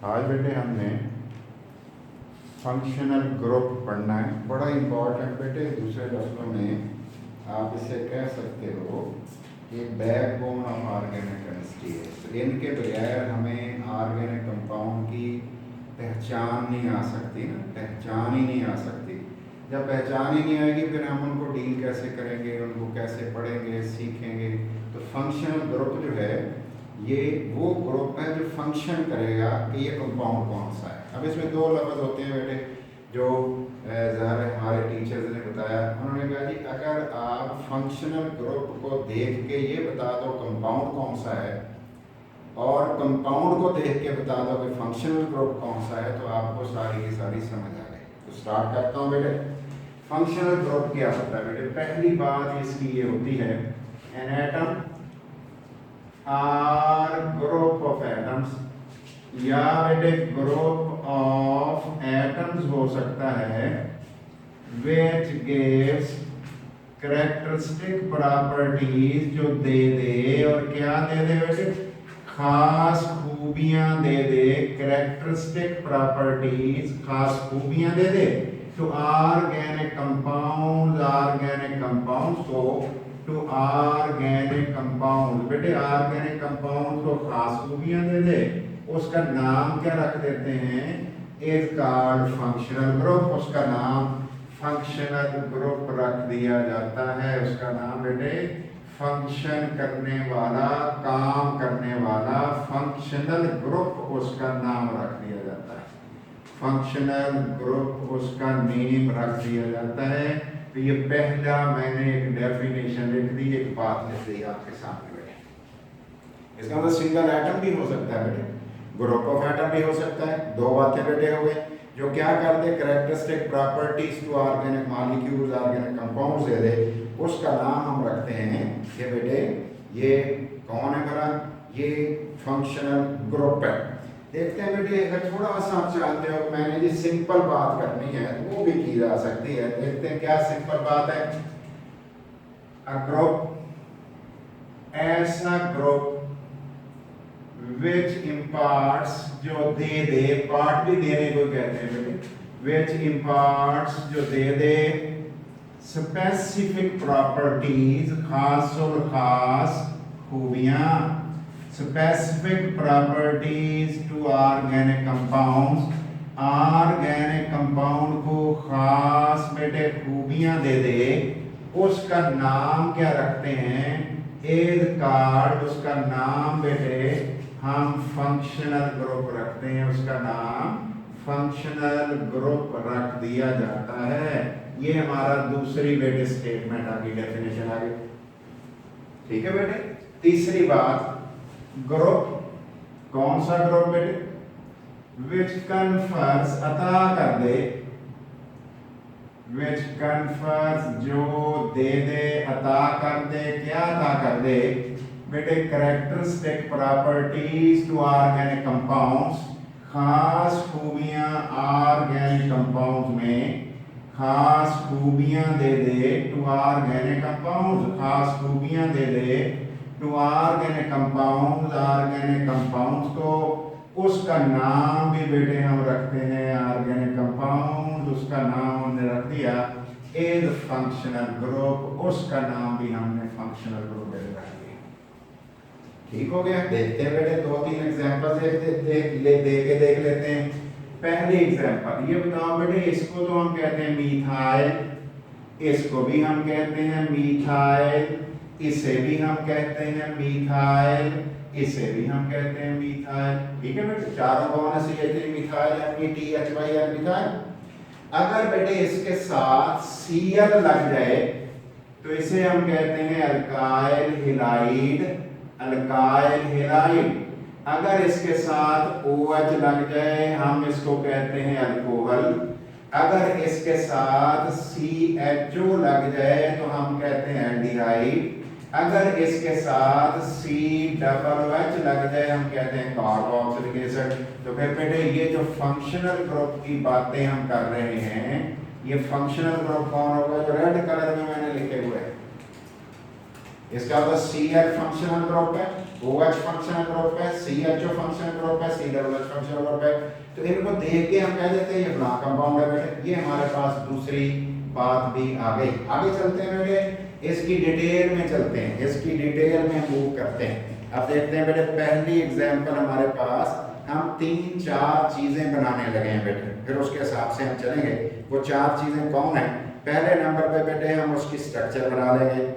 आज बेटे हमने फंक्शनल ग्रुप पढ़ना है, बड़ा इम्पोर्टेंट बेटे। दूसरे लफ्ज़ों में आप इसे कह सकते हो कि बैकबोन ऑफ ऑर्गेनिक केमिस्ट्री है। तो इनके बगैर हमें ऑर्गेनिक कंपाउंड की पहचान नहीं आ सकती ना, पहचान ही नहीं आ सकती। जब पहचान ही नहीं आएगी फिर हम उनको डील कैसे करेंगे, उनको कैसे पढ़ेंगे, सीखेंगे। तो फंक्शनल ग्रुप जो है ये वो ग्रुप है जो फंक्शन करेगा कि ये कंपाउंड कौन सा है। अब इसमें दो लफ्ज़ होते हैं बेटे, जो ज़ाहिर है हमारे टीचर्स ने बताया। उन्होंने कहा जी अगर आप फंक्शनल ग्रुप को देख के ये बता दो कंपाउंड कौन सा है और कंपाउंड को देख के बता दो कि फंक्शनल ग्रुप कौन सा है, तो आपको सारी की सारी समझ आ गई। तो स्टार्ट करता हूँ बेटे। फंक्शनल ग्रुप क्या होता है बेटे? पहली बात इसकी ये होती है, an atom or group of atoms, या बेटे ग्रुप ऑफ एटम्स हो सकता है which gives characteristic properties, जो दे दे और क्या दे दे बेटे? खास खूबियां दे दे। characteristic properties, खास खूबियां दे दे to organic compounds, organic compounds को to organic compounds, बेटे organic compounds को खास खूबियां दे दे, उसका नाम क्या रख देते हैं? Is called functional group. उसका नाम फंक्शनल ग्रुप रख दिया जाता है। उसका नाम बेटे फंक्शन करने वाला, काम करने वाला फंक्शनल ग्रुप उसका नाम रख दिया जाता है। फंक्शनल ग्रुप उसका नेम रख दिया जाता है। तो ये पहला मैंने एक डेफिनेशन लिख दी, एक बात लिख दी आपके सामने बेटे। इसका मतलब सिंगल एटम भी हो सकता है बेटे, ग्रुप ऑफ एटम भी हो सकता है। दो बातें बेटे हो गए जो क्या कर दे, characteristic properties to organic molecules, organic compounds दे दे, उसका नाम हम रखते हैं कि बेटे ये कौन है मेरा? ये फंक्शनल ग्रुप है। देखते हैं बेटे, अगर थोड़ा सा आप चाहते हो मैंने जी सिंपल बात करनी है तो वो भी की जा सकती है। देखते हैं क्या सिंपल बात है। अ ग्रुप, ऐसा ग्रुप which imparts, जो दे दे, पार्ट भी देने को कहते हैं बेटे, which imparts, जो दे दे specific properties, खास और खास खूबियां, specific properties to organic compounds, organic compound को खास बेटे खूबियां दे दे, उसका नाम क्या रखते हैं? इज कॉल्ड, उसका नाम बेटे हम फंक्शनल ग्रुप रखते हैं। उसका नाम फंक्शनल ग्रुप रख दिया जाता है। ये हमारा दूसरी बेटे स्टेटमेंट आ गई, डेफिनेशन आ गई। ठीक है बेटे। तीसरी बात, ग्रुप, कौन सा ग्रुप बेटे? विच कन्फर्स, अता कर दे, विच कन्फर्स, जो दे दे, अता कर दे, क्या अता कर दे बेटे? Characteristic properties to organic compounds, खास खूबियां ऑर्गेनिक कंपाउंड्स में, खास खूबियां दे दे टू ऑर्गेनिक कंपाउंड्स, खास खूबियां दे दे to organic compounds, organic compounds को, उसका नाम भी बेटे हम रखते हैं ऑर्गेनिक कंपाउंड। उसका नाम हमने रख दिया इज फंक्शनल ग्रुप, उसका नाम भी हमने फंक्शनल ग्रुप रख दिया। ठीक हो गया। देखते हैं बेटे, दो तीन एग्जांपल देख लेते हैं। पहली एग्जांपल ये बताओ बेटे, इसको तो हम कहते हैं मीथाइल, इसको भी हम कहते हैं मीथाइल, इसे भी हम कहते हैं मीथाइल, इसे भी हम कहते हैं मीथाइल। ठीक है बेटे, चारों कौन है? CH3 methyl, METHYL methyl. अगर बेटे इसके साथ Cl लग जाए तो इसे हम कहते हैं अल्काइल हैलाइड, अल्काइल हैलाइड। अगर इसके साथ OH लग जाए हम इसको कहते हैं अल्कोहल। अगर इसके साथ CHO लग जाए तो हम कहते हैं एल्डिहाइड। अगर इसके साथ COOH लग जाए हम कहते हैं कार्बोक्सिलिक एसिड। तो फिर बेटे ये जो फंक्शनल ग्रुप की बातें हम कर रहे हैं, ये फंक्शनल ग्रुप कौन होगा? जो रेड कलर में मैंने लिखे हुए हैं, इसका मतलब Cl फंक्शनल ग्रुप है, OH फंक्शनल ग्रुप है, CHO फंक्शनल ग्रुप है, COOH फंक्शनल ग्रुप है। तो इनको देख के हम कह देते हैं ये फलां कंपाउंड है बेटे। ये हमारे पास दूसरी बात भी आ गई। आगे चलते हैं बेटे, इसकी डिटेल में चलते हैं, इसकी डिटेल में मूव करते हैं। अब देखते हैं बेटे, पहली एग्जांपल हमारे पास हम 3-4 चीजें बनाने लगे हैं बेटे, फिर उसके हिसाब से हम चलेंगे। वो 4 चीजें कौन है? पहले नंबर पे बेटे हम उसकी स्ट्रक्चर बना लेंगे,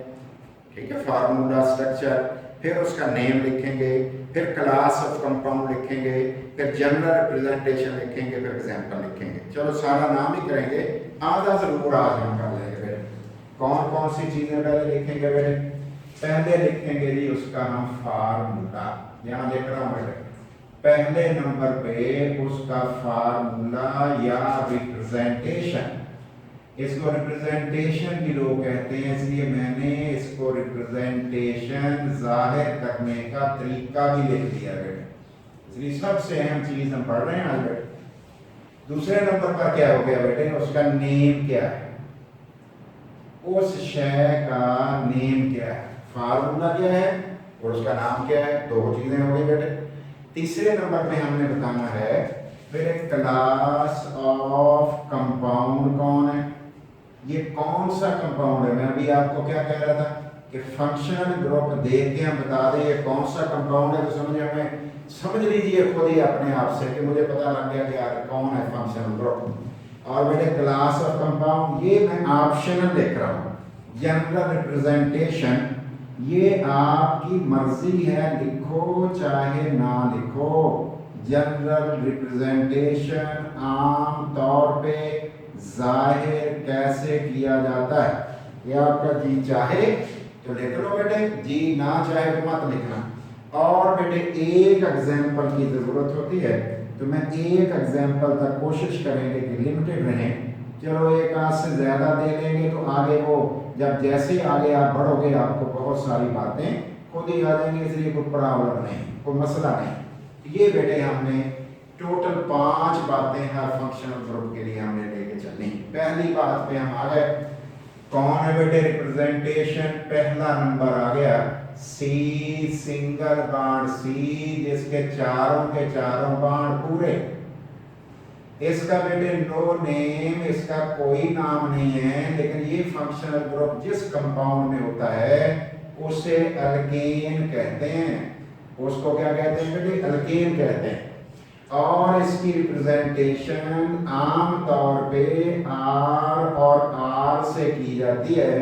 ठीक है, फार्मूला स्ट्रक्चर, फिर उसका नेम लिखेंगे, फिर क्लास ऑफ कंपाउंड लिखेंगे, फिर जनरल रिप्रेजेंटेशन लिखेंगे, फिर एग्जांपल लिखेंगे। चलो सारा नाम ही करेंगे, आधा जरूर आज हम कर लेंगे बेटे। कौन कौन सी चीजें पहले लिखेंगे बेटे? पहले लिखेंगे जी उसका हम फार्मूला, यहाँ देख रहा हूँ बेटे, पहले नंबर पे उसका फार्मूला या रिप्रेजेंटेशन। इसको रिप्रेजेंटेशन भी लोग कहते हैं, इसलिए मैंने इसको रिप्रेजेंटेशन जाहिर करने का तरीका भी लिख दिया बेटे। इसलिए सबसे अहम चीज हम पढ़ रहे हैं आज बेटे। दूसरे नंबर पर क्या हो गया बेटे? उसका नेम क्या है, उस शय का नेम क्या है। फार्मूला क्या है और उसका नाम क्या है, 2 चीजें हो गई बेटे। तीसरे नंबर पे हमने बताना है बेटे क्लास ऑफ कंपाउंड कौन है, ये कौन सा कंपाउंड है। मैं अभी आपको क्या कह रहा था कि फंक्शनल ग्रुप देख के हम बता दें ये कौन सा कंपाउंड है, तो समझ लीजिए खुद ही अपने आप से कि मुझे पता लग गया कि यार कौन है फंक्शनल ग्रुप। और बेटे क्लास ऑफ कंपाउंड ये मैं ऑप्शनल लिख रहा हूँ। जनरल रिप्रेजेंटेशन ये आपकी मर्जी है, लिखो चाहे ना लिखो। जनरल रिप्रेजेंटेशन आम तौर पे जाहिर कैसे किया जाता है, ये आपका जी चाहे तो लिख लो बेटे, जी ना चाहे तो मत लिखना। और बेटे एक एग्जाम्पल की जरूरत होती है, तो मैं एक एग्जाम्पल तक कोशिश करेंगे कि लिमिटेड रहें। चलो एक आध से ज्यादा दे लेंगे तो आगे वो जब जैसे आगे आप बढ़ोगे आपको बहुत सारी बातें खुद ही आ जाएंगी, इसलिए कोई प्रॉब्लम नहीं, कोई मसला नहीं। ये बेटे हमने टोटल 5 बातें हर फंक्शनल ग्रुप के लिए हमने लेके चलनी। पहली बात पे हम आ गए, कौन है बेटे रिप्रेजेंटेशन। पहला नंबर आ गया सी, सिंगल बॉन्ड सी, जिसके चारों के चारों बॉन्ड पूरे। इसका बेटे नो नेम, इसका कोई नाम नहीं है, लेकिन ये फंक्शनल ग्रुप जिस कंपाउंड में होता है उसे अल्केन कहते हैं। उसको क्या कहते हैं बेटे? अल्केन कहते हैं। और इसकी रिप्रेजेंटेशन आम तौर पे आर और आर से की जाती है,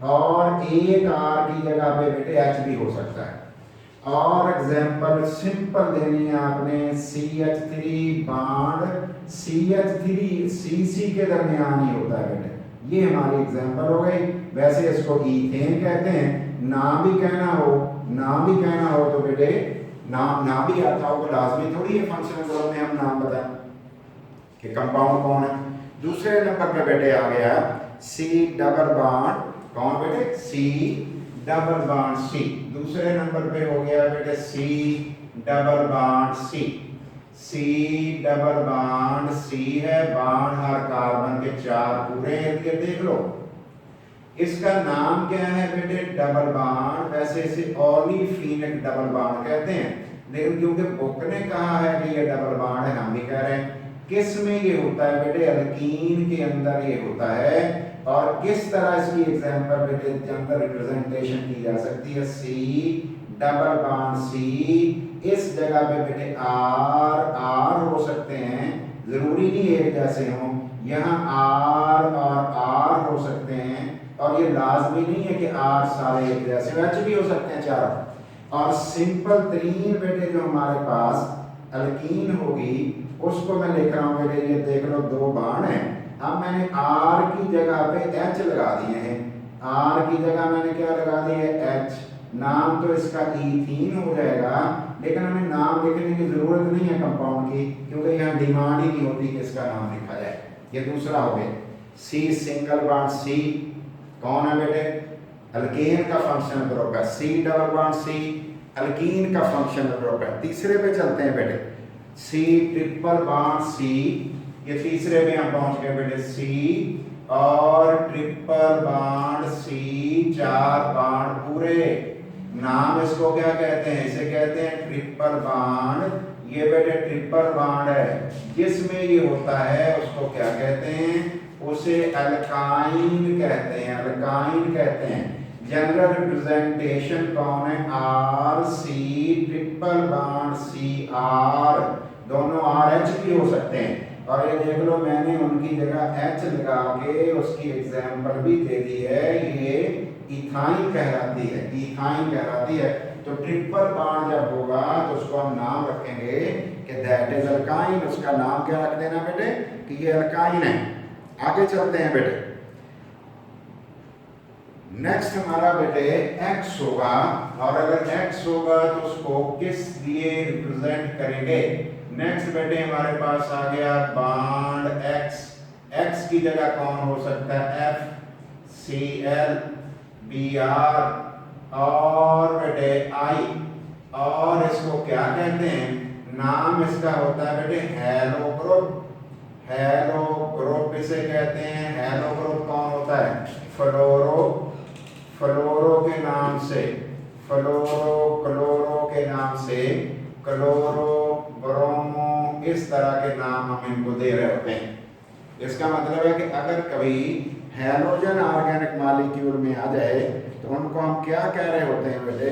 और एक आर की जगह पे बेटे एच भी हो सकता है। और एग्जाम्पल सिंपल देनी है आपने, CH3 बॉन्ड CH3 CC के दरमियान ही होता है बेटे। ये हमारी एग्जाम्पल हो गई। वैसे इसको ईथेन कहते हैं। नाम भी कहना हो तो बेटे नाम ना भी आता हो तो लाजमी थोड़ी है फंक्शनल ग्रुप में हम नाम बताएं कि कंपाउंड कौन है। दूसरे नंबर पे बेटे आ गया C डबल बॉन्ड, कौन बेटे? C double bond C। दूसरे नंबर पे हो गया बेटे C double bond C double bond C है, बॉन्ड हर कार्बन के 4 पूरे हैं। ये देख लो इसका नाम क्या है बेटे? Double bond. वैसे इसे ओलिफिनिक डबल बॉन्ड कहते हैं, लेकिन क्योंकि बुक ने कहा है कि ये डबल बॉन्ड है, हम भी कह रहे हैं। किस में ये होता है बेटे? अल्कीन के अंदर ये होता है। और किस तरह इसकी एग्जांपल बेटे जनरल रिप्रेजेंटेशन की जा सकती है? C डबल बॉन्ड C, इस जगह पे बेटे R हो सकते हैं, जरूरी नहीं एक जैसे हों। यहाँ R और R हो सकते हैं, और ये लाजमी नहीं है कि R सारे एक जैसे, एच भी हो सकते हैं चारों। और सिंपल तरीन बेटे जो हमारे पास अल्कीन होगी उसको मैं लिख रहा हूँ बेटे, ये देख लो 2 बॉन्ड हैं। अब मैंने R की जगह पे H लगा दिए हैं। R की जगह मैंने क्या लगा दिया है? H। नाम तो इसका ईथीन हो जाएगा, लेकिन हमें नाम लिखने की जरूरत नहीं है कंपाउंड की, क्योंकि यहाँ डिमांड ही नहीं होती कि इसका नाम लिखा जाए। ये दूसरा हो गया C सिंगल बॉन्ड C, कौन है बेटे? अल्केन का फंक्शनल ग्रुप है। C double bond C alkyne का फंक्शनल ग्रुप है। तीसरे पे चलते हैं बेटे, C ट्रिपल बॉन्ड C। ये तीसरे पे हम पहुंच गए बेटे, C और ट्रिपल बॉन्ड C, 4 बॉन्ड पूरे। नाम इसको क्या कहते हैं, इसे कहते हैं ट्रिपल बॉन्ड। ये बेटे ट्रिपल बॉन्ड है, जिसमें ये होता है उसको क्या कहते हैं, उसे अल्काइन कहते हैं, अल्काइन कहते हैं। जनरल रिप्रेजेंटेशन कौन है, R C, triple bond C R, दोनों आर एच भी हो सकते हैं। और ये देख लो मैंने उनकी जगह एच लगा के उसकी एग्जाम्पल भी दे दी है, ये इथाइन कहलाती है, इथाइन कहलाती है। तो ट्रिपल बॉन्ड जब होगा तो उसको हम नाम रखेंगे कि दैट इज अल्काइन, उसका नाम क्या रख देना बेटे कि ये अल्काइन है। आगे चलते हैं बेटे, नेक्स्ट हमारा बेटे एक्स होगा, और अगर एक्स होगा तो उसको किस लिए रिप्रेजेंट करेंगे। नेक्स्ट बेटे हमारे पास आ गया बॉन्ड एक्स, एक्स की जगह कौन हो सकता है, F C L B R और बेटे आई, और इसको क्या कहते हैं, नाम इसका होता है बेटे हैलो ग्रुप, हैलो ग्रुप इसे कहते हैं। हैलो ग्रुप कौन होता है, फ्लोरो, फ्लोरो के नाम से, फ्लोरो क्लोरो के नाम से, क्लोरो ब्रोमो, इस तरह के नाम हम इनको दे रहे होते हैं। इसका मतलब है कि अगर कभी हैलोजन ऑर्गेनिक मॉलिक्यूल में आ जाए तो उनको हम क्या कह रहे होते हैं बेटे,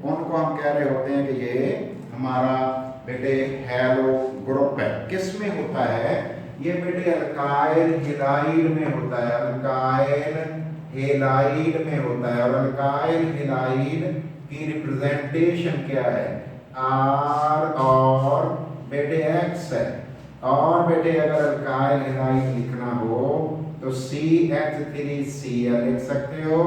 उनको हम कह रहे होते हैं कि ये हमारा बेटे हैलो ग्रुप है। किस में होता है ये बेटे, अल्काइल हेलाइड में होता है, अल्काइल हेलाइड में होता है। और अल्काइल हेलाइड की रिप्रेजेंटेशन क्या है, आर और बेटे एक्स है। और बेटे अगर अल्काइल हेलाइड लिखना हो तो CH3Cl लिख सकते हो,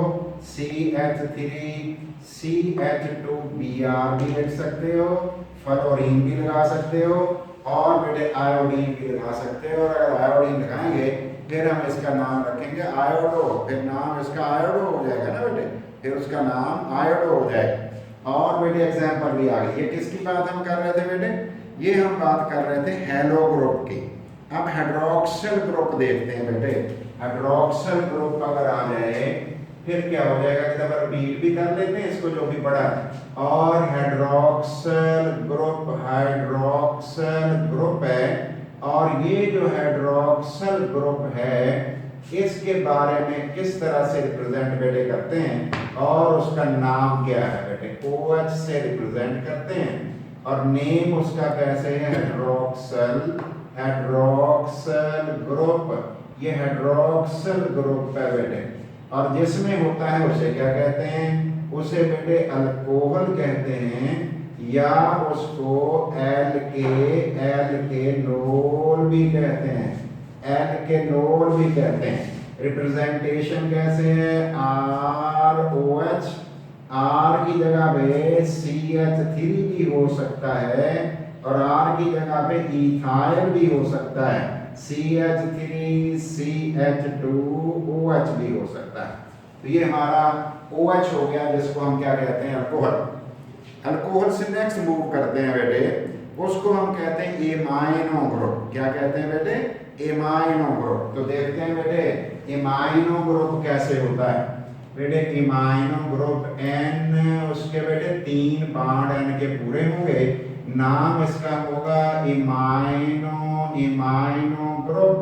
CH3CH2Br भी लिख सकते हो, फ्लोरीन भी लगा सकते हो, और बेटे आयोडीन भी लगा सकते हो। और अगर आयोडीन लगाएंगे फिर हम इसका नाम रखेंगे आयोडो, फिर नाम इसका आयोडो हो जाएगा ना बेटे, फिर उसका नाम आयोडो हो जाएगा। और बेटे एग्जाम्पल भी आ गई। ये किसकी बात हम कर रहे थे बेटे, ये हम बात कर रहे थे हैलो ग्रुप की। अब हाइड्रोक्सिल ग्रुप देखते हैं बेटे, हाइड्रोक्सिल ग्रुप अगर आ जाए फिर क्या हो जाएगा, कि बीट भी कर लेते हैं इसको जो भी बड़ा है। और हाइड्रोक्सिल ग्रुप, हाइड्रोक्सिल ग्रुप है, और ये जो हाइड्रोक्सिल ग्रुप है इसके बारे में किस तरह से रिप्रेजेंट बेटे करते हैं, और उसका नाम क्या है बेटे, OH से रिप्रेजेंट करते हैं। और नेम उसका कैसे है, हाइड्रोक्सिल, हाइड्रोक्सिल ग्रुप, ये हाइड्रोक्सिल ग्रुप है बेटे। और जिसमें होता है उसे क्या कहते हैं, उसे बेटे अल्कोहल कहते हैं, या उसको एल्केनोल भी कहते हैं, एल्केनोल भी कहते हैं। रिप्रेजेंटेशन कैसे है, ROH, R की जगह पे CH3 भी हो सकता है, और R की जगह पे इथाइल भी हो सकता है, CH3 CH2OH भी हो सकता है। तो ये हमारा OH हो गया, जिसको हम क्या कहते हैं, अल्कोहल। अल्कोहल से नेक्स्ट मूव करते हैं बेटे, उसको हम कहते हैं एमाइनो ग्रुप। क्या कहते हैं बेटे, एमाइनो ग्रुप। तो देखते हैं बेटे एमाइनो ग्रुप कैसे होता है। बेटे एमाइनो ग्रुप N, उसके बेटे 3 बॉन्ड N के पूरे होंगे, नाम इसका होगा इमाइनो, इमाइनो ग्रुप।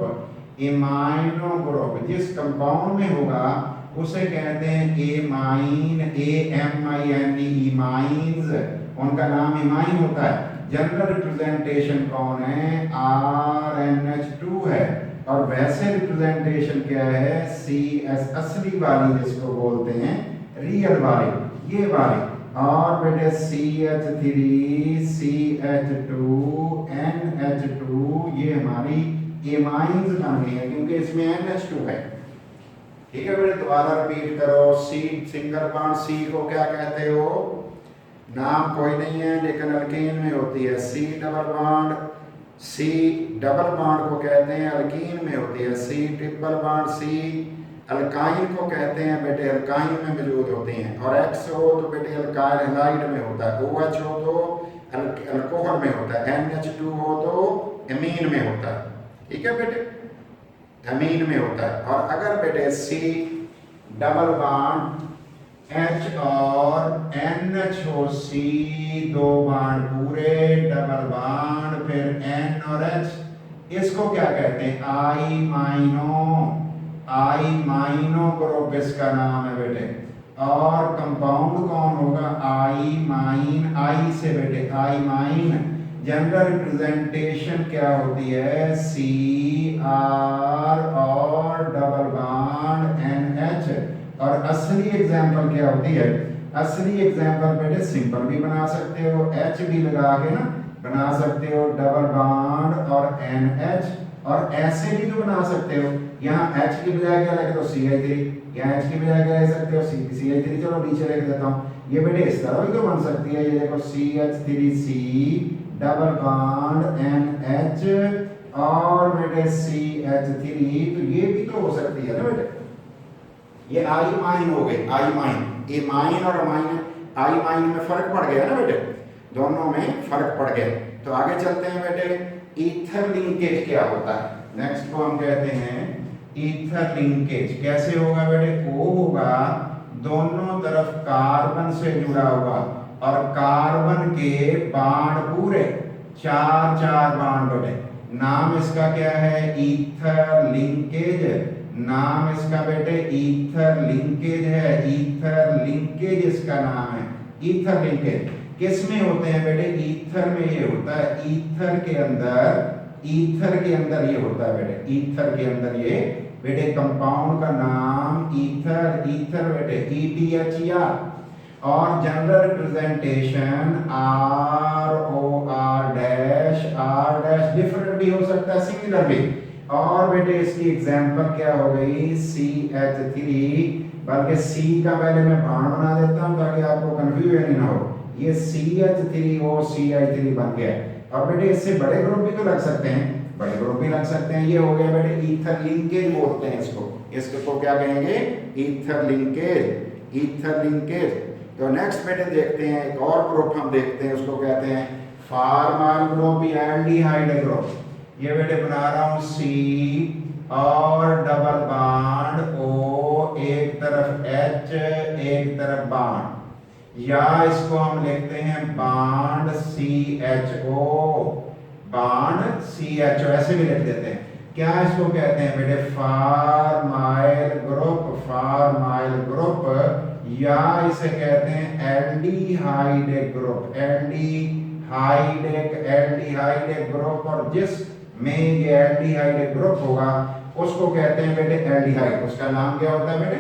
इमाइनो ग्रुप जिस कंपाउंड में होगा उसे कहते हैं एमाइन, AMINE, इमाइंस, उनका नाम इमाइन होता है। जनरल रिप्रेजेंटेशन कौन है, RNH2 है, और वैसे रिप्रेजेंटेशन क्या है, CS, असली वाली जिसको बोलते हैं, रियल वाली, ये वाली। और बेटे CH3 CH2 NH2, ये हमारी एमाइंस बन गई है क्योंकि इसमें NH2 है। ठीक है बेटे, दोबारा रिपीट करो, C सिंगल बॉन्ड C को क्या कहते हो, नाम कोई नहीं है लेकिन अल्कीन में होती है, C double bond, C double bond को कहते हैं अल्कीन में होती है, C triple bond C alkyne को कहते हैं बेटे, अल्काइन में मौजूद होती हैं। और X हो तो बेटे अल्काइल हैलाइड में होता है, OH हो तो अल्कोहल में होता है, NH2 हो तो एमीन में होता है। ठीक है बेटे, एमीन में होता है। और अगर बेटे C डबल बॉन्ड H और NHOC, दो बाण पूरे, डबल बाण, फिर N और H, इसको क्या कहते हैं? आई माइनो ग्रुप इसका नाम है बेटे। और कंपाउंड कौन होगा? आई माइन, आई से बेटे आई माइन। जनरल रिप्रेजेंटेशन क्या होती है? CR और डबल बाण NH। और असली एग्जाम्पल क्या होती है? असली एग्जाम्पल बेटे सिंपल भी बना सकते हो, H भी लगा के ना बना सकते हो, डबल बॉन्ड और NH। और ऐसे भी तो बना सकते हो, यहाँ H की बजाय क्या लिख दो? CH3। यहाँ H की बजाय क्या लिख सकते हो? CH3। चलो नीचे लिख देता हूँ, ये बेटे इस तरह भी तो बन सकती है। ये देखो CH3C, डबल बॉन्ड NH और बेटे CH3, तो ये भी तो हो सकती है ना बेटे। ये आई माइन हो गई, आई माइन। ये माइन और अमाइन, आई माइन में फर्क पड़ गया ना बेटे, दोनों में फर्क पड़ गया। तो आगे चलते हैं बेटे, ईथर लिंकेज क्या होता है? नेक्स्ट को हम कहते हैं ईथर लिंकेज। कैसे होगा बेटे? O होगा दोनों तरफ कार्बन से जुड़ा हुआ, और कार्बन के बाण पूरे, चार चार बाण बेटे। नाम इसका क्या है? Ether linkage. नाम इसका बेटे ईथर लिंकेज है, ईथर लिंकेज इसका नाम है, ईथर लिंकेज। किस में होते हैं बेटे? ईथर में ये होता है, ईथर के अंदर ये होता है बेटे, ईथर के अंदर ये बेटे। कंपाउंड का नाम ईथर, ईथर बेटे ETHER। और general representation ROR dash, R dash, different भी हो सकता है, सिंगुलर भी। और बेटे इसकी एग्जांपल क्या हो गई? CH3। बल्कि C का पहले मैं बाण बना देता हूं ताकि आपको कंफ्यूजन ना हो। ये CH3OCI3 बन गया। और बेटे इससे बड़े ग्रुप भी तो लग सकते हैं, बड़े ग्रुप भी लग सकते हैं। ये हो गया बेटे ईथर लिंकेज बोलते हैं इसको। इसको क्या कहेंगे? Ether linkage, ether linkage. तो नेक्स्ट बेटे देखते हैं एक और ग्रुप हम देखते हैं, उसको कहते हैं फॉर्मल ग्रुप या एल्डिहाइड ग्रुप। ये बेटे बना रहा हूं C और डबल बॉन्ड O, एक तरफ H एक तरफ बॉन्ड, या इसको हम लिखते हैं बॉन्ड CHO, बॉन्ड CHO, ऐसे भी लिख देते हैं। क्या इसको कहते हैं बेटे? फॉर्माइल ग्रुप, फॉर्माइल ग्रुप, या इसे कहते हैं एल्डिहाइड ग्रुप, एल्डिहाइड ग्रुप। और जिस में ये एल्डिहाइड ग्रुप होगा उसको कहते हैं बेटे एल्डिहाइड। उसका नाम क्या होता है बेटे?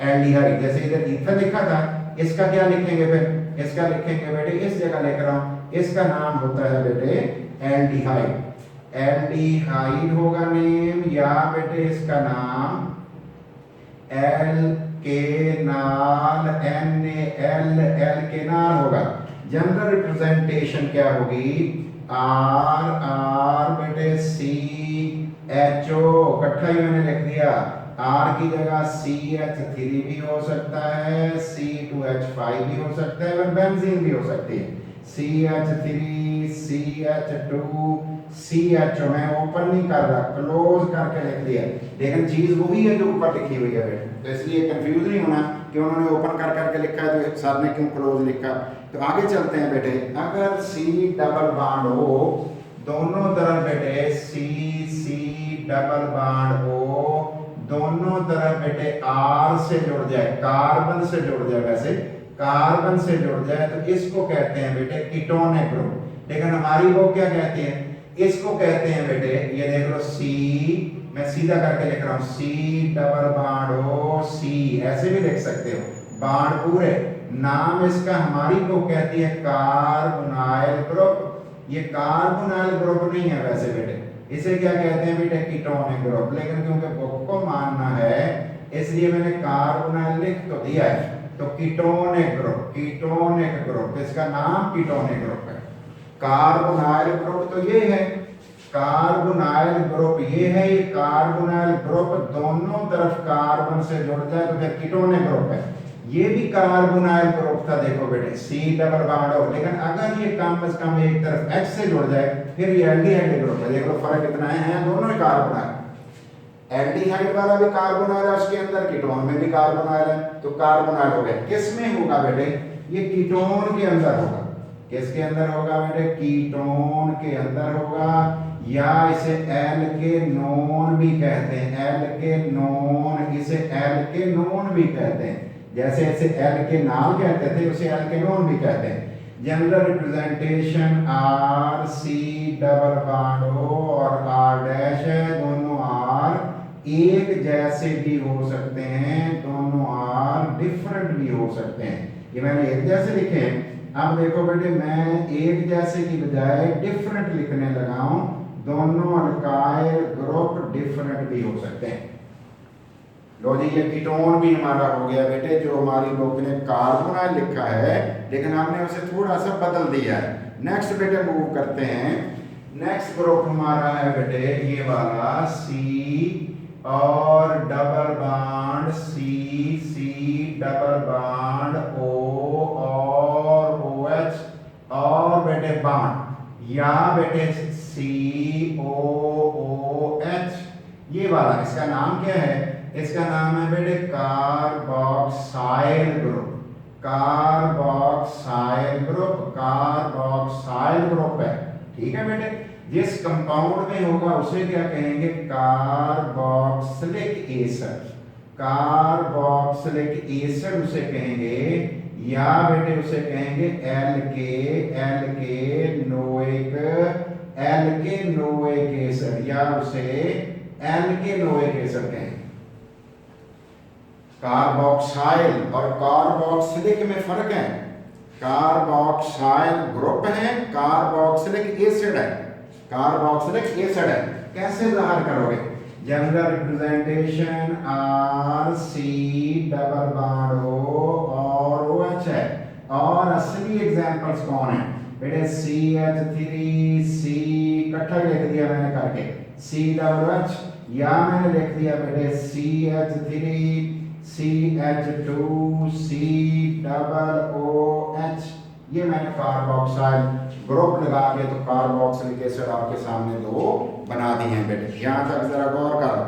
एल्डिहाइड। जैसे इधर ईथर लिखा था, इसका क्या लिखेंगे फिर? इसका लिखेंगे बेटे, इस जगह लिख रहा हूं, इसका नाम होता है बेटे एल्डिहाइड। एल्डिहाइड होगा नेम, या बेटे इसका नाम एल्केनाल, एल्केनाल होगा। जनरल रिप्रेजेंटेशन क्या होगी? R बेटे CHO, इकट्ठा ही मैंने लिख दिया। R की जगह CH3 भी हो सकता है, C2H5 भी हो सकता है, और बेंजीन भी हो सकती है। CH3, CH2, CHO। मैं ओपन नहीं कर रहा, क्लोज करके लिख दिया, लेकिन चीज वही है जो ऊपर लिखी हुई है बेटे। तो इसलिए कंफ्यूज नहीं होना कि उन्होंने ओपन कर करके लिखा है तो सर ने क्यों क्लोज लिखा। तो आगे चलते हैं बेटे, अगर C डबल बॉन्ड हो दोनों तरफ बेटे, C डबल बॉन्ड हो दोनों तरफ बेटे R से जुड़ जाए, कार्बन से जुड़ जाए, वैसे कार्बन से जुड़ जाए, तो इसको कहते हैं बेटे कीटोनिक ग्रुप। लेकिन हमारी वो क्या कहती है? इसको कहते हैं बेटे, ये देख लो C, मैं सीधा करके लिख रहा हूं, C डबल बॉन्ड हो C, ऐसे भी लिख सकते हो, बॉन्ड पूरे। नाम इसका हमारी को कहती है कार्बोनाइल ग्रुप। ये कार्बोनाइल ग्रुप नहीं है वैसे बेटे, इसे क्या कहते हैं बेटे? Ketonic group. लेकिन क्योंकि बुक को मानना है इसलिए मैंने कार्बोनाइल लिख तो दिया है। तो कीटोनिक ग्रुप, कीटोनिक ग्रुप, इसका नाम कीटोनिक ग्रुप है। कार्बोनाइल ग्रुप तो ये है, कार्बोनाइल ग्रुप ये है, ये कार्बोनाइल ग्रुप दोनों तरफ कार्बन से जुड़ जाए तो फिर कीटोनिक ग्रुप है। ये भी कार्बोनाइल ग्रुप था, देखो बेटे C डबल बॉन्ड हो, लेकिन अगर ये कम से कम एक तरफ H से जुड़ जाए फिर ये एल्डिहाइड ग्रुप है। देखो फर्क कितना है, दोनों ही कार्बोनाइल। एल्डिहाइड वाला भी कार्बोनाइल है उसके अंदर, कीटोन में भी कार्बोनाइल है, तो कार्बोनाइल हो गया। किस में होगा बेटे? ये कीटोन के अंदर होगा। किसके अंदर होगा बेटे? कीटोन के अंदर होगा, या इसे एल्केनोन भी कहते हैं। एल्केनोन, इसे एल्केनोन भी कहते हैं। जैसे इसे एल्केनॉल कहते थे उसे एल्केनोन भी कहते हैं। General representation R C double bond O और आर डैश है, दोनों आर एक जैसे भी हो सकते हैं, दोनों आर डिफरेंट भी हो सकते हैं। ये मैंने एक जैसे लिखे हैं। अब देखो बेटे, मैं एक जैसे की बजाय डिफरेंट लिखने लगा हूं। दोनों अल्काइल ग्रुप डिफरेंट भी हो सकते हैं। लो जी, ये कीटोन भी हमारा हो गया बेटे। जो हमारी लोग ने कार्बोनाइल लिखा है लेकिन हमने उसे थोड़ा सा बदल दिया है। नेक्स्ट बेटे मूव करते हैं। नेक्स्ट ग्रुप हमारा है बेटे ये वाला, सी और double bond C, C double bond O और ओ एच और बेटे बॉन्ड, या बेटे सी ओ एच, ये वाला इसका नाम क्या है? इसका नाम है बेटे carboxyl group. Carboxyl group, carboxyl group है। ठीक है बेटे, जिस कंपाउंड में होगा उसे क्या कहेंगे? Carboxylic acid. कार्बोक्सिलिक एसिड उसे कहेंगे, या बेटे उसे कहेंगे एल्केनोइक एसिड, या उसे एल्केनोइक एसिड कहेंगे। कार्बोक्साइल और कार्बोक्सिलिक में फर्क है। कार्बोक्साइल ग्रुप है, कार्बोक्सिलिक एसिड है। कार्बोक्सिलिक एसिड है। कैसे जाहिर करोगे? General representation R C double bond O और ओ एच है। और असली एग्जांपल्स कौन है बेटे? CH3, सी इकट्ठा लिख दिया मैंने करके, COOH, या मैंने लिख दिया बेटे CH3, CH2, COOH। ये मैंने कार्बोक्साइल ग्रुप लगा के तो कार्बोक्सिलिक एसिड आपके सामने दो बना दिए हैं बेटे। यहाँ तक जरा गौर करो।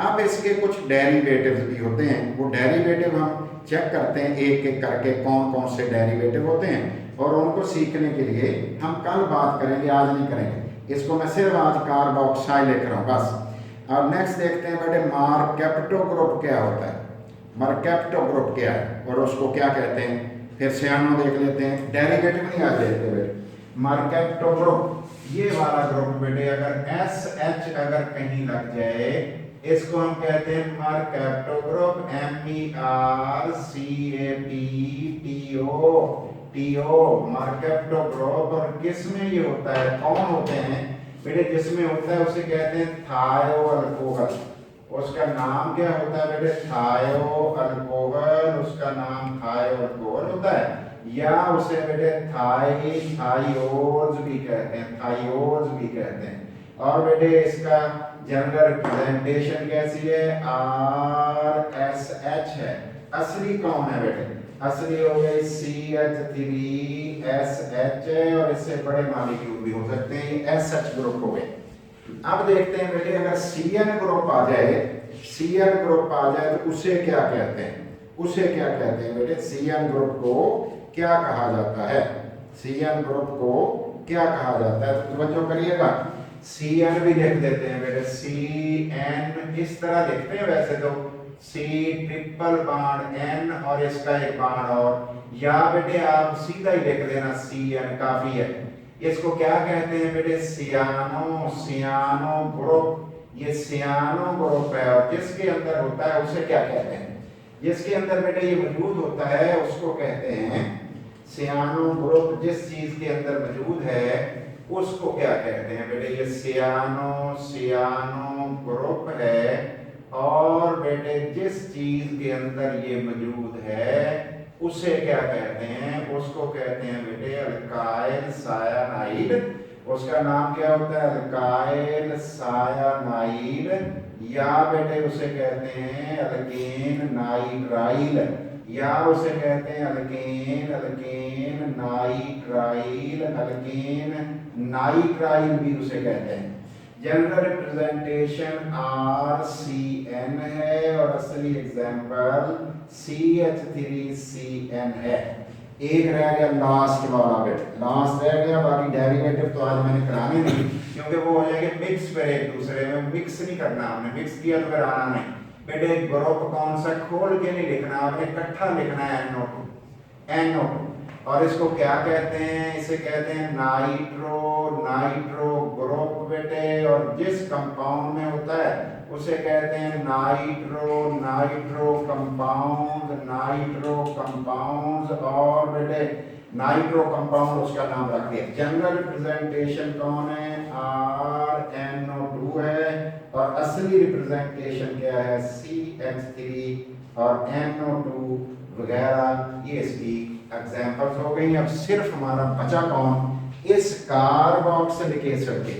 अब इसके कुछ डेरिवेटिव्स भी होते हैं, वो डेरिवेटिव हम चेक करते हैं एक एक करके कौन कौन से डेरिवेटिव होते हैं, और उनको सीखने के लिए हम कल बात करेंगे, आज नहीं करेंगे। इसको मैं सिर्फ आज कार्बोक्साइल लिख रहा हूँ बस। अब नेक्स्ट देखते हैं बेटे मर्कैप्टो ग्रुप क्या होता है। मर्कैप्टो ग्रुप क्या है और उसको क्या कहते हैं, फिर सियानो देख लेते हैं। डेरिवेटिव नहीं आज देखते बेटे। मर्कैप्टो ग्रुप, ये वाला ग्रुप बेटे, अगर SH अगर कहीं लग जाए इसको हम कहते हैं mercapto group. MERCAPTO, mercapto group. और किस में ये होता है, कौन होते हैं बेटे? जिसमें होता है उसे कहते हैं थायो अल्कोहल। उसका नाम क्या होता है बेटे? थायो अल्कोहल। उसका नाम थायो अल्कोहल होता है, या उसे बेटे थाइयोज भी कहते हैं, थाइयोज भी कहते हैं। और बेटे इसका जनरल रिप्रेजेंटेशन कैसी है? RSH है। असली कौन है बेटे? असली हो गई CH3SH, और इससे बड़े मॉलिक्यूल भी हो सकते हैं, ये SH ग्रुप हो गए। अब देखते हैं बेटे, अगर CN ग्रुप आ जाए, CN ग्रुप आ जाए तो उसे क्या कहते हैं? उसे क्या कहते हैं बेटे? CN ग्रुप को क्या कहा जाता है? CN ग्रुप को क्या कहा जाता है? तो तवज्जो करिएगा। CN भी लिख देते हैं बेटे, CN इस तरह लिखते हैं वैसे तो, C ट्रिपल बॉन्ड N और इसका एक बॉन्ड और, या बेटे आप सीधा ही लिख देना CN काफी है। इसको क्या कहते हैं बेटे? सियानो, सियानो ग्रुप। ये सियानो ग्रुप है, और जिसके अंदर होता है उसे क्या कहते हैं? जिसके अंदर बेटे ये मौजूद होता है उसको कहते हैं सियानो ग्रुप। जिस चीज के अंदर मौजूद है उसको क्या कहते हैं बेटे? ये सियानो, सियानो ग्रुप है। और बेटे जिस चीज के अंदर ये मौजूद है उसे क्या कहते हैं? उसको कहते हैं बेटे अल्काइल सायानाइड। उसका नाम क्या होता है? अल्काइल सायानाइड, या बेटे उसे कहते हैं अल्केन नाइट्राइल, या उसे कहते हैं alkane, alkane nitrile, alkane nitrile भी उसे कहते हैं। जनरल रिप्रेजेंटेशन RCN है और असली एग्जाम्पल CH3CN है। एक रह गया लास्ट वाला बिट, लास्ट रह गया, बाकी डेरिवेटिव तो आज मैंने कराने नहीं क्योंकि वो हो जाएंगे मिक्स, फिर एक दूसरे में मिक्स नहीं करना, हमने मिक्स किया तो फिर आना नहीं। बेटे ग्रुप कौन सा खोल के नहीं लिखना, आपने इकट्ठा लिखना है NO2 और इसको क्या कहते हैं, इसे कहते हैं नाइट्रो ग्रुप बेटे, और जिस कंपाउंड में होता है उसे कहते हैं नाइट्रो कंपाउंड और बेटे नाइट्रो कंपाउंड उसका नाम रख दिया। जनरल रिप्रेजेंटेशन कौन है, RNO2 है और असली रिप्रेजेंटेशन क्या है, CH3 और NO2 वगैरह। ये इसकी एग्जांपल्स हो गई। अब सिर्फ हमारा बचा कौन, इस कार्बोक्सिलिक एसिड के,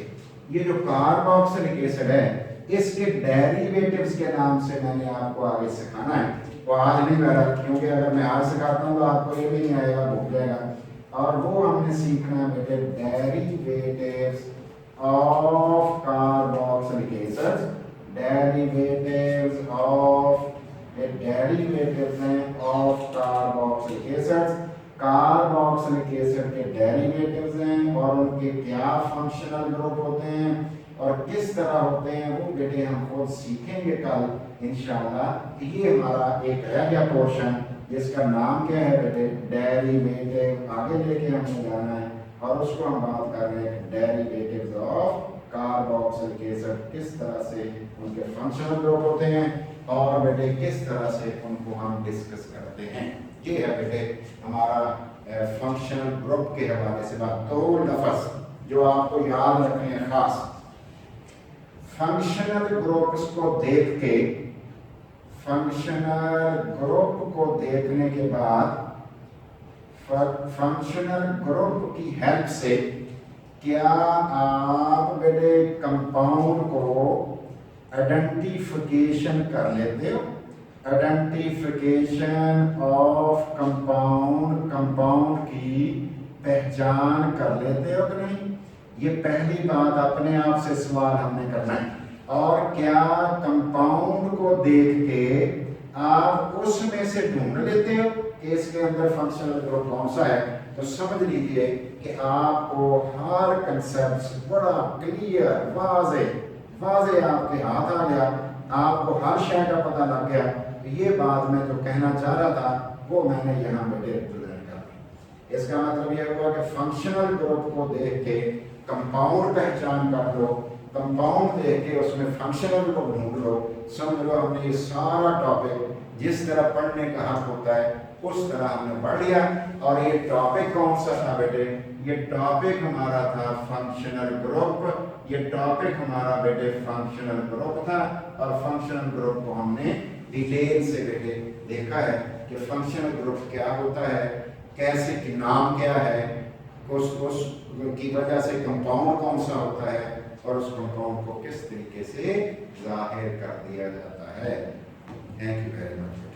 ये जो कार्बोक्सिलिक एसिड है इसके डेरिवेटिव्स के नाम से मैंने आपको आगे सिखाना है। वो आज नहीं मेरा, क्योंकि अगर मैं आज सिखाता हूँ तो आपको ये भी नहीं आएगा, भूल जाएगा। और वो हमने सीखना है बेटे derivatives of carboxylic acid, derivatives of carboxylic acids, carboxylic acid के डेरिवेटिव्स हैं और उनके क्या फंक्शनल ग्रुप होते हैं और किस तरह होते हैं, वो बेटे हम खुद सीखेंगे कल इंशाल्लाह। ये हमारा एक रह गया पोर्शन जिसका नाम क्या है बेटे, डेरिवेटिव। आगे लेके हमने जाना है और उसको हम बात कर रहे हैं डेरिवेटिव्स ऑफ कार्बोक्सिलिक एसिड, किस तरह से उनके फंक्शनल ग्रुप होते हैं और बेटे किस तरह से उनको हम डिस्कस करते हैं। ये है बेटे हमारा फंक्शनल ग्रुप के हवाले से बात। तो लफ्ज़ जो आपको याद रखने हैं खास, फंक्शनल ग्रुप्स को देख के, फंक्शनल ग्रुप को देखने के बाद फंक्शनल ग्रुप की हेल्प से क्या आप बेटे कंपाउंड को आइडेंटिफिकेशन कर लेते हो, आइडेंटिफिकेशन ऑफ कंपाउंड, कंपाउंड की पहचान कर लेते हो कि नहीं। ये पहली बात अपने आप से सवाल हमने करना है। और क्या कंपाउंड को देख के आप उसमें से ढूंढ लेते हो कि इसके अंदर फंक्शनल ग्रुप कौन सा है। तो समझ लीजिए कि आपको हर कंसेप्ट बड़ा क्लियर वाज़े आपके हाथ आ गया, आपको हर शय का पता लग गया। तो ये बात मैं जो कहना चाह रहा था वो मैंने यहाँ बेटे रिप्रेजेंट कर। इसका मतलब ये हुआ कि फंक्शनल ग्रुप को देख के कंपाउंड पहचान कर लो, कंपाउंड देख के उसमें फंक्शनल को ढूंढ लो। समझ लो हमने ये सारा टॉपिक जिस तरह पढ़ने का हक होता है उस तरह हमने पढ़ लिया। और ये टॉपिक कौन सा था बेटे, ये टॉपिक हमारा था फंक्शनल ग्रुप। ये टॉपिक हमारा बेटे फंक्शनल ग्रुप था और फंक्शनल ग्रुप को हमने डिटेल से बेटे देखा है कि फंक्शनल ग्रुप क्या होता है, कैसे कि नाम क्या है, उस की वजह से कंपाउंड कौन सा होता है और उस कंपाउंड को किस तरीके से जाहिर कर दिया जाता है। Thank you very much.